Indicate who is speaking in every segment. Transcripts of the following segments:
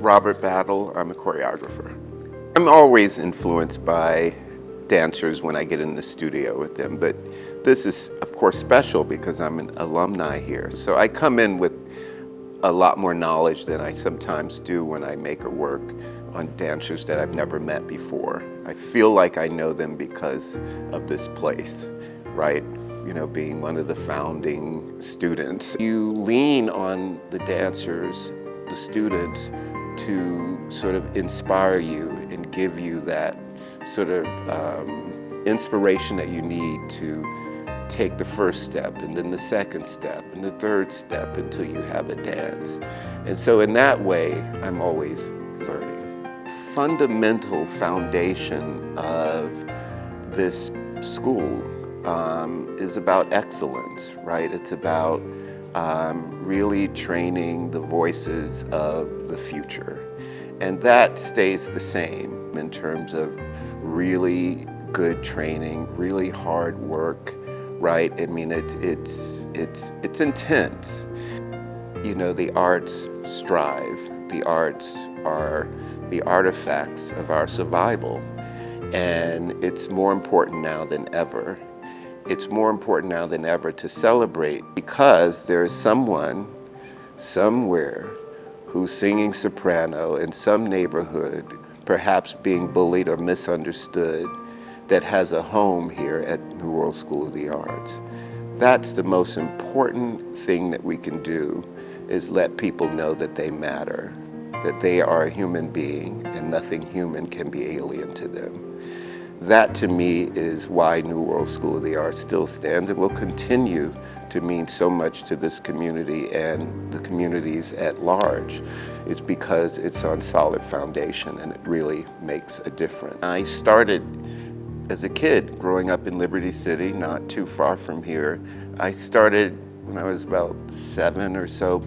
Speaker 1: Robert Battle. I'm a choreographer. I'm always influenced by dancers when I get in the studio with them, but this is, of course, special because I'm an alumni here. So I come in with a lot more knowledge than I sometimes do when I make a work on dancers that I've never met before. I feel like I know them because of this place, right? You know, being one of the founding students. You lean on the dancers, the students, to sort of inspire you and give you that sort of inspiration that you need to take the first step, and then the second step, and the third step until you have a dance. And so in that way, I'm always learning. Fundamental foundation of this school is about excellence, right? It's about really training the voices of the future. And that stays the same in terms of really good training, really hard work, right? I mean, it's intense. You know, the arts strive. The arts are the artifacts of our survival. And it's more important now than ever. It's more important now than ever to celebrate because there is someone, somewhere, who's singing soprano in some neighborhood, perhaps being bullied or misunderstood, that has a home here at New World School of the Arts. That's the most important thing that we can do, is let people know that they matter, that they are a human being and nothing human can be alien to them. That to me is why New World School of the Arts still stands and will continue to mean so much to this community and the communities at large. It's because it's on solid foundation and it really makes a difference. I started as a kid, growing up in Liberty City, not too far from here. I started when I was about 7 or so,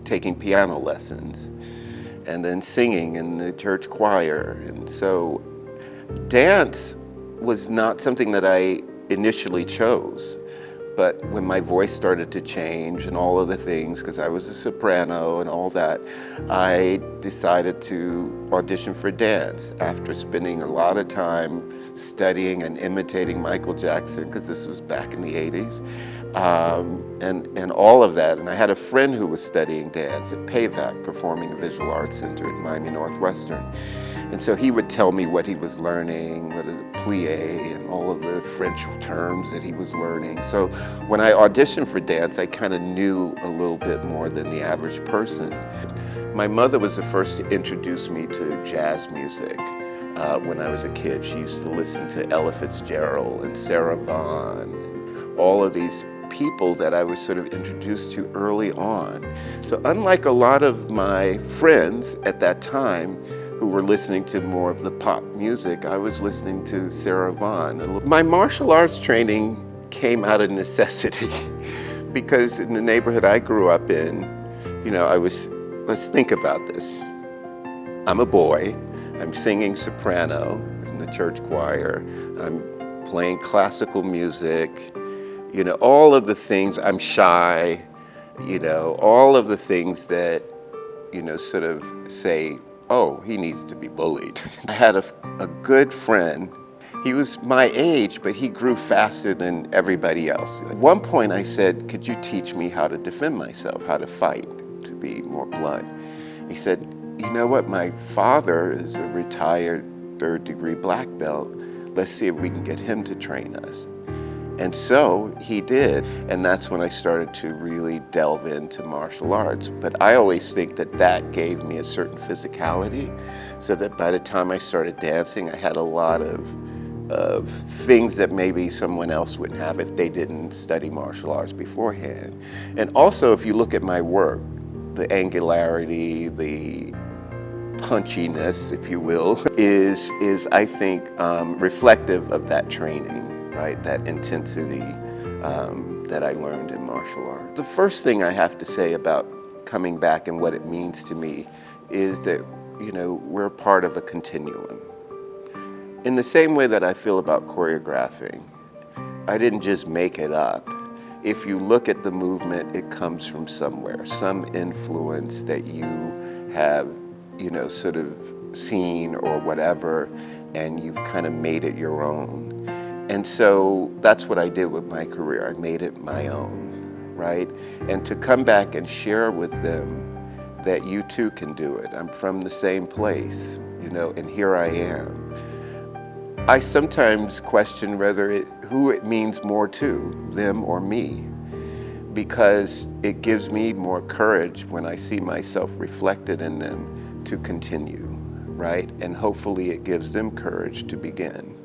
Speaker 1: taking piano lessons and then singing in the church choir. And so dance was not something that I initially chose, but when my voice started to change and all of the things, because I was a soprano and all that, I decided to audition for dance after spending a lot of time studying and imitating Michael Jackson, because this was back in the 80s, and all of that. And I had a friend who was studying dance at PAVAC, Performing and Visual Arts Center at Miami Northwestern. And so he would tell me what he was learning, what is it, plie, and all of the French terms that he was learning. So when I auditioned for dance, I kind of knew a little bit more than the average person. My mother was the first to introduce me to jazz music. When I was a kid, she used to listen to Ella Fitzgerald and Sarah Vaughan, and all of these people that I was sort of introduced to early on. So unlike a lot of my friends at that time who were listening to more of the pop music, I was listening to Sarah Vaughan. My martial arts training came out of necessity because in the neighborhood I grew up in, you know, let's think about this. I'm a boy. I'm singing soprano in the church choir. I'm playing classical music. You know, all of the things, I'm shy, you know, all of the things that, you know, sort of say, oh, he needs to be bullied. I had a good friend. He was my age, but he grew faster than everybody else. At one point I said, could you teach me how to defend myself, how to fight, to be more blunt? He said, you know what, my father is a retired third-degree black belt. Let's see if we can get him to train us. And so he did, and that's when I started to really delve into martial arts. But I always think that that gave me a certain physicality, so that by the time I started dancing, I had a lot of things that maybe someone else wouldn't have if they didn't study martial arts beforehand. And also, if you look at my work, the angularity, the punchiness, if you will, is I think, reflective of that training, right? That intensity that I learned in martial arts. The first thing I have to say about coming back and what it means to me is that, you know, we're part of a continuum. In the same way that I feel about choreographing, I didn't just make it up. If you look at the movement, it comes from somewhere, some influence that you have, sort of scene or whatever, and you've kind of made it your own. And so that's what I did with my career. I made it my own, right? And to come back and share with them that you too can do it. I'm from the same place, and here I am. I sometimes question who it means more to, them or me, because it gives me more courage when I see myself reflected in them to continue, right? And hopefully it gives them courage to begin.